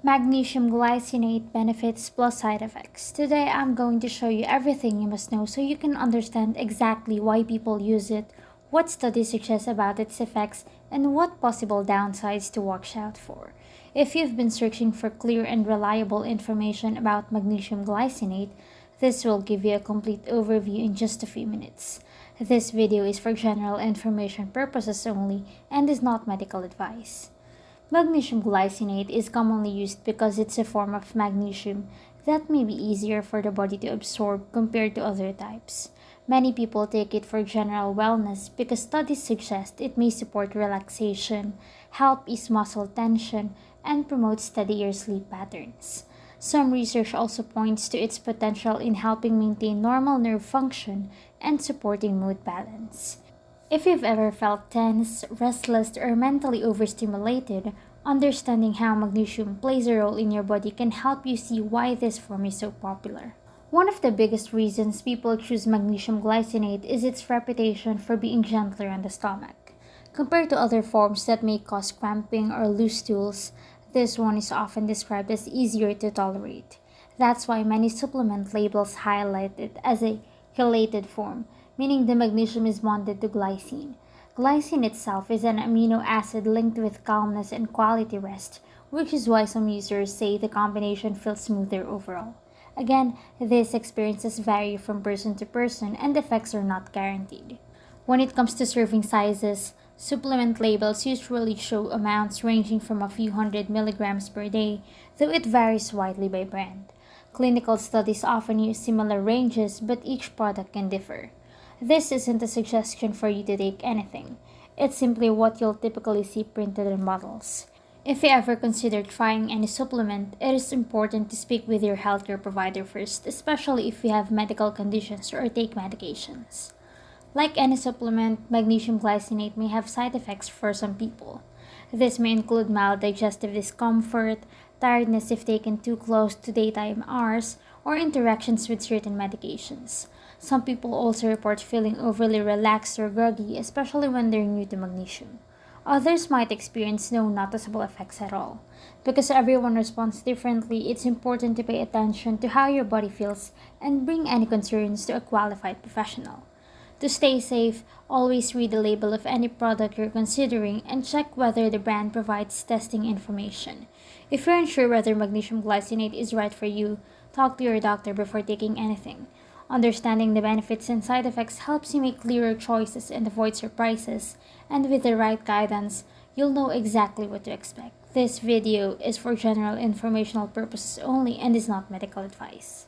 Magnesium glycinate benefits plus side effects. Today I'm going to show you everything you must know so you can understand exactly why people use it, what studies suggest about its effects, and what possible downsides to watch out for. If you've been searching for clear and reliable information about magnesium glycinate, this will give you a complete overview in just a few minutes. This video is for general information purposes only and is not medical advice. Magnesium glycinate is commonly used because it's a form of magnesium that may be easier for the body to absorb compared to other types. Many people take it for general wellness because studies suggest it may support relaxation, help ease muscle tension, and promote steadier sleep patterns. Some research also points to its potential in helping maintain normal nerve function and supporting mood balance. If you've ever felt tense, restless, or mentally overstimulated, understanding how magnesium plays a role in your body can help you see why this form is so popular. One of the biggest reasons people choose magnesium glycinate is its reputation for being gentler on the stomach. Compared to other forms that may cause cramping or loose stools, this one is often described as easier to tolerate. That's why many supplement labels highlight it as a chelated form, meaning the magnesium is bonded to glycine. Glycine itself is an amino acid linked with calmness and quality rest, which is why some users say the combination feels smoother overall. Again, these experiences vary from person to person and effects are not guaranteed. When it comes to serving sizes, supplement labels usually show amounts ranging from a few hundred milligrams per day, though it varies widely by brand. Clinical studies often use similar ranges, but each product can differ. This isn't a suggestion for you to take anything. It's simply what you'll typically see printed in bottles. If you ever consider trying any supplement, it is important to speak with your healthcare provider first, especially if you have medical conditions or take medications. Like any supplement, magnesium glycinate may have side effects for some people. This may include mild digestive discomfort, tiredness if taken too close to daytime hours, or interactions with certain medications. Some people also report feeling overly relaxed or groggy, especially when they're new to magnesium. Others might experience no noticeable effects at all. Because everyone responds differently, it's important to pay attention to how your body feels and bring any concerns to a qualified professional. To stay safe, always read the label of any product you're considering and check whether the brand provides testing information. If you're unsure whether magnesium glycinate is right for you, talk to your doctor before taking anything. Understanding the benefits and side effects helps you make clearer choices and avoid surprises, and with the right guidance, you'll know exactly what to expect. This video is for general informational purposes only and is not medical advice.